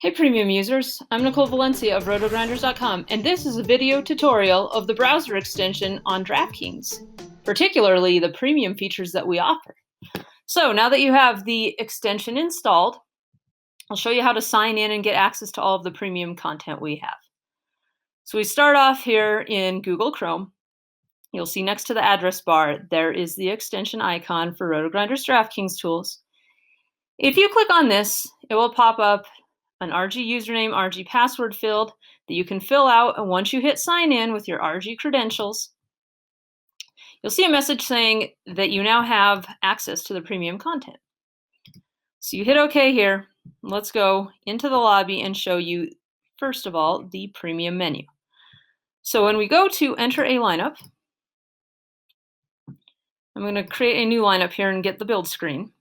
Hey premium users, I'm Nicole Valencia of RotoGrinders.com, and this is a video tutorial of the browser extension on DraftKings, particularly the premium features that we offer. So now that you have the extension installed, I'll show you how to sign in and get access to all of the premium content we have. So we start off here in Google Chrome. You'll see next to the address bar, there is the extension icon for RotoGrinders DraftKings tools. If you click on this, it will pop up an RG username, RG password field that you can fill out, and once you hit sign in with your RG credentials, you'll see a message saying that you now have access to the premium content. So you hit OK here. Let's go into the lobby and show you, first of all, the premium menu. So when we go to enter a lineup, I'm going to create a new lineup here and get the build screen.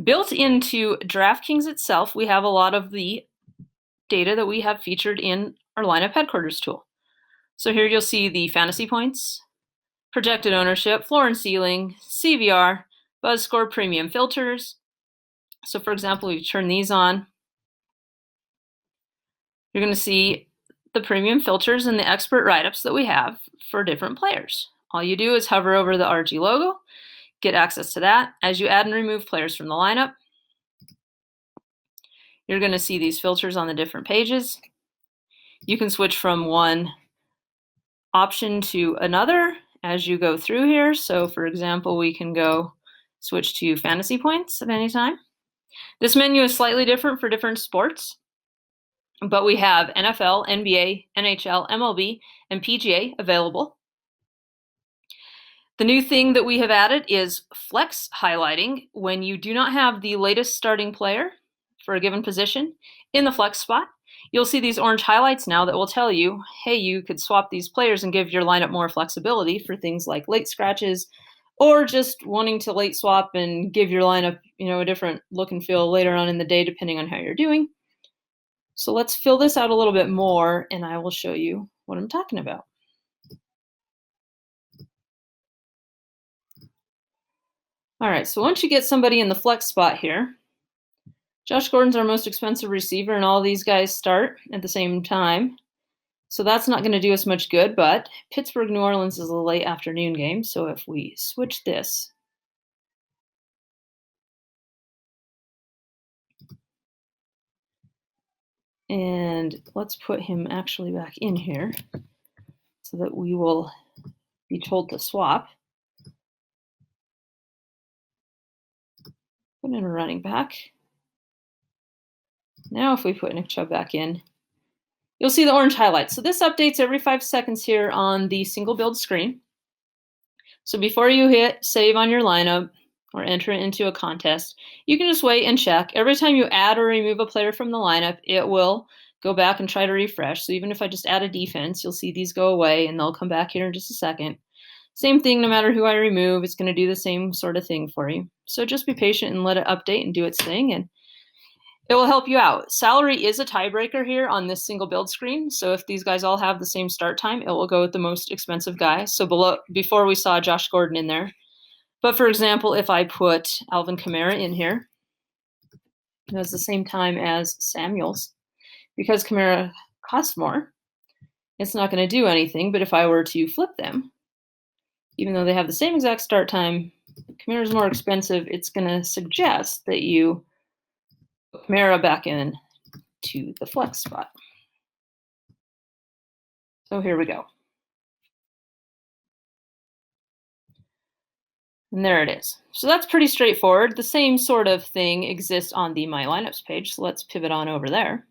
Built into DraftKings itself, we have a lot of the data that we have featured in our lineup headquarters tool. So here you'll see the fantasy points, projected ownership, floor and ceiling, CVR, buzz score, premium filters. So for example, if you turn these on, you're going to see the premium filters and the expert write-ups that we have for different players. All you do is hover over the RG logo, get access to that. As you add and remove players from the lineup, you're going to see these filters on the different pages. You can switch from one option to another as you go through here. So for example, we can go switch to fantasy points at any time. This menu is slightly different for different sports, but we have NFL, NBA, NHL, MLB, and PGA available. The new thing that we have added is flex highlighting. When you do not have the latest starting player for a given position in the flex spot, you'll see these orange highlights now that will tell you, hey, you could swap these players and give your lineup more flexibility for things like late scratches, or just wanting to late swap and give your lineup, a different look and feel later on in the day, depending on how you're doing. So let's fill this out a little bit more, and I will show you what I'm talking about. All right, so once you get somebody in the flex spot here, Josh Gordon's our most expensive receiver, and all these guys start at the same time. So that's not going to do us much good, but Pittsburgh-New Orleans is a late afternoon game, so if we switch this, and let's put him actually back in here so that we will be told to swap. Put in a running back. Now if we put Nick Chubb back in, you'll see the orange highlights. So this updates every 5 seconds here on the single build screen. So before you hit save on your lineup or enter it into a contest, you can just wait and check. Every time you add or remove a player from the lineup, it will go back and try to refresh. So even if I just add a defense, you'll see these go away and they'll come back here in just a second. Same thing, no matter who I remove, it's going to do the same sort of thing for you. So just be patient and let it update and do its thing, and it will help you out. Salary is a tiebreaker here on this single build screen. So if these guys all have the same start time, it will go with the most expensive guy. So before we saw Josh Gordon in there. But for example, if I put Alvin Kamara in here, it has the same time as Samuels. Because Kamara costs more, it's not going to do anything. But if I were to flip them, even though they have the same exact start time, Kamara is more expensive, it's going to suggest that you put Kamara back in to the flex spot. So here we go. And there it is. So that's pretty straightforward. The same sort of thing exists on the My Lineups page, so let's pivot on over there.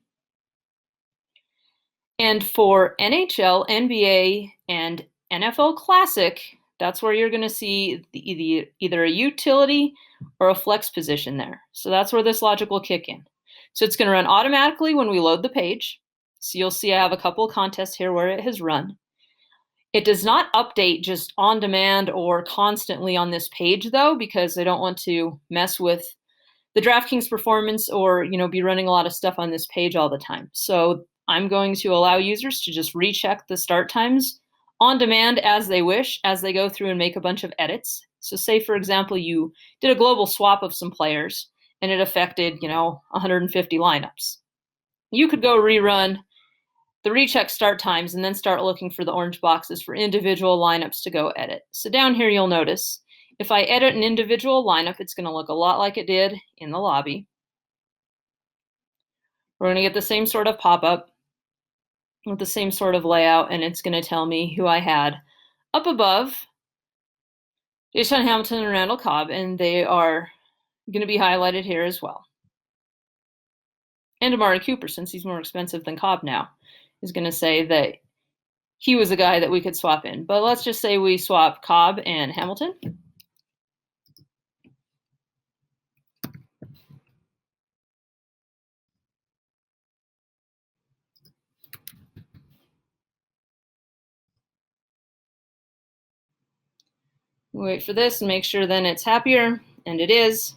And for NHL, NBA, and NFL Classic, that's where you're going to see either a utility or a flex position there. So that's where this logic will kick in. So it's going to run automatically when we load the page. So you'll see I have a couple of contests here where it has run. It does not update just on demand or constantly on this page, though, because I don't want to mess with the DraftKings performance or be running a lot of stuff on this page all the time. So I'm going to allow users to just recheck the start times on demand as they wish, as they go through and make a bunch of edits. So say, for example, you did a global swap of some players and it affected, 150 lineups. You could go rerun the recheck start times and then start looking for the orange boxes for individual lineups to go edit. So down here you'll notice if I edit an individual lineup, it's going to look a lot like it did in the lobby. We're going to get the same sort of pop-up with the same sort of layout, and it's going to tell me who I had up above, Deshaun Hamilton and Randall Cobb, and they are going to be highlighted here as well. And Amari Cooper, since he's more expensive than Cobb now, is going to say that he was a guy that we could swap in. But let's just say we swap Cobb and Hamilton. We wait for this and make sure then it's happier, and it is.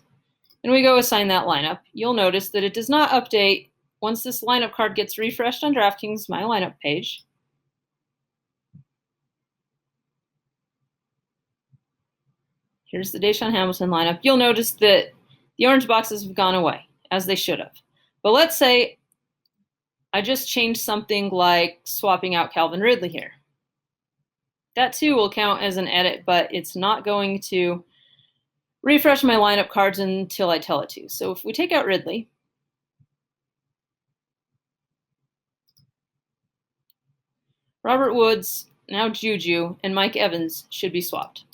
And we go assign that lineup. You'll notice that it does not update once this lineup card gets refreshed on DraftKings, my lineup page. Here's the Deshaun Hamilton lineup. You'll notice that the orange boxes have gone away, as they should have. But let's say I just changed something like swapping out Calvin Ridley here. That too will count as an edit, but it's not going to refresh my lineup cards until I tell it to. So if we take out Ridley, Robert Woods, now Juju, and Mike Evans should be swapped.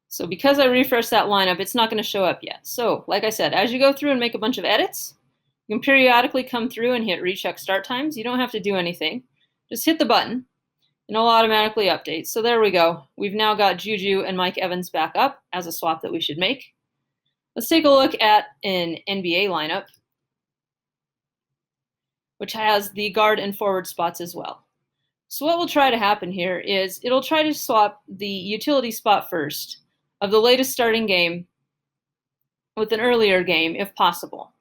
So because I refreshed that lineup, it's not going to show up yet. So like I said, as you go through and make a bunch of edits, you can periodically come through and hit recheck start times. You don't have to do anything. Just hit the button and it'll automatically update. So there we go. We've now got Juju and Mike Evans back up as a swap that we should make. Let's take a look at an NBA lineup, which has the guard and forward spots as well. So what will try to happen here is it'll try to swap the utility spot first of the latest starting game with an earlier game if possible.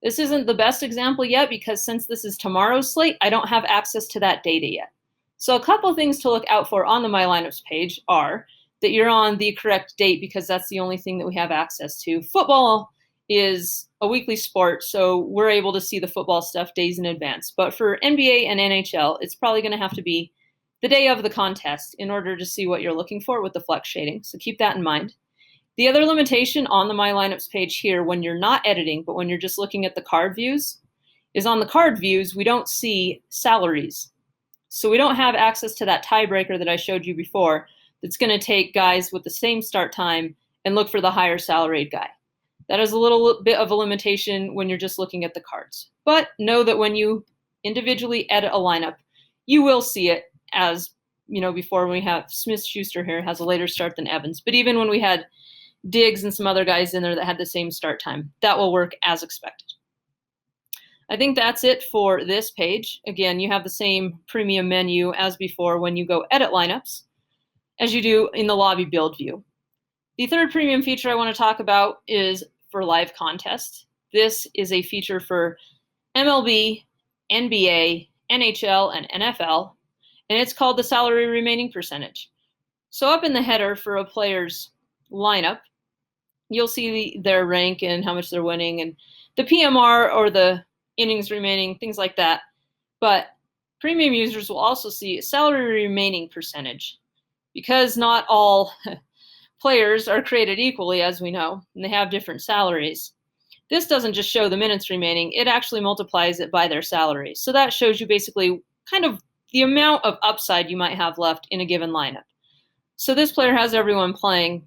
This isn't the best example yet because since this is tomorrow's slate, I don't have access to that data yet. So a couple of things to look out for on the My Lineups page are that you're on the correct date because that's the only thing that we have access to. Football is a weekly sport, so we're able to see the football stuff days in advance. But for NBA and NHL, it's probably going to have to be the day of the contest in order to see what you're looking for with the flex shading. So keep that in mind. The other limitation on the My Lineups page here when you're not editing, but when you're just looking at the card views, is on the card views, we don't see salaries. So we don't have access to that tiebreaker that I showed you before that's going to take guys with the same start time and look for the higher salaried guy. That is a little bit of a limitation when you're just looking at the cards. But know that when you individually edit a lineup, you will see it as, before we have Smith-Schuster here has a later start than Evans. But even when we had Diggs and some other guys in there that had the same start time, that will work as expected. I think that's it for this page. Again, you have the same premium menu as before when you go edit lineups as you do in the lobby build view. The third premium feature I want to talk about is for live contests. This is a feature for MLB, NBA, NHL, and NFL, and it's called the salary remaining percentage. So up in the header for a player's lineup, you'll see their rank and how much they're winning and the PMR or the innings remaining, things like that. But premium users will also see salary remaining percentage because not all players are created equally, as we know, and they have different salaries. This doesn't just show the minutes remaining, it actually multiplies it by their salary. So that shows you basically kind of the amount of upside you might have left in a given lineup. So this player has everyone playing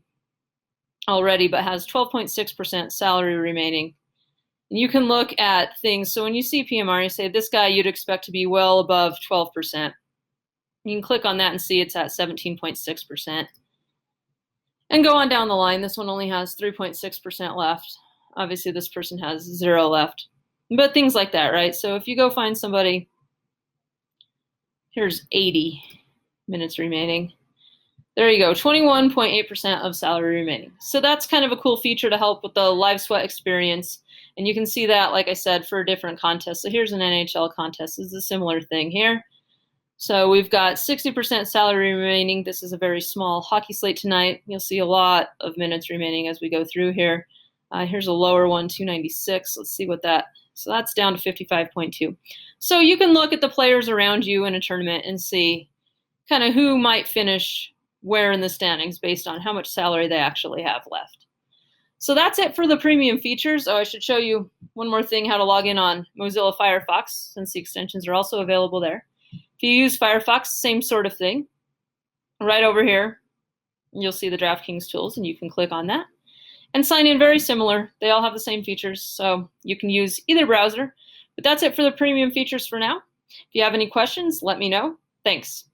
already, but has 12.6% salary remaining. And you can look at things. So when you see PMR, you say this guy you'd expect to be well above 12%. You can click on that and see it's at 17.6%. And go on down the line. This one only has 3.6% left. Obviously, this person has 0 left. But things like that, right? So if you go find somebody, here's 80 minutes remaining. There you go, 21.8% of salary remaining. So that's kind of a cool feature to help with the live sweat experience. And you can see that, like I said, for different contests. So here's an NHL contest. This is a similar thing here. So we've got 60% salary remaining. This is a very small hockey slate tonight. You'll see a lot of minutes remaining as we go through here. Here's a lower one, 296. Let's see what that, so that's down to 55.2. So you can look at the players around you in a tournament and see kind of who might finish where in the standings based on how much salary they actually have left. So that's it for the premium features. Oh, I should show you one more thing, how to log in on Mozilla Firefox, since the extensions are also available there. If you use Firefox, same sort of thing. Right over here, you'll see the DraftKings tools, and you can click on that. And sign in, very similar. They all have the same features, so you can use either browser. But that's it for the premium features for now. If you have any questions, let me know. Thanks.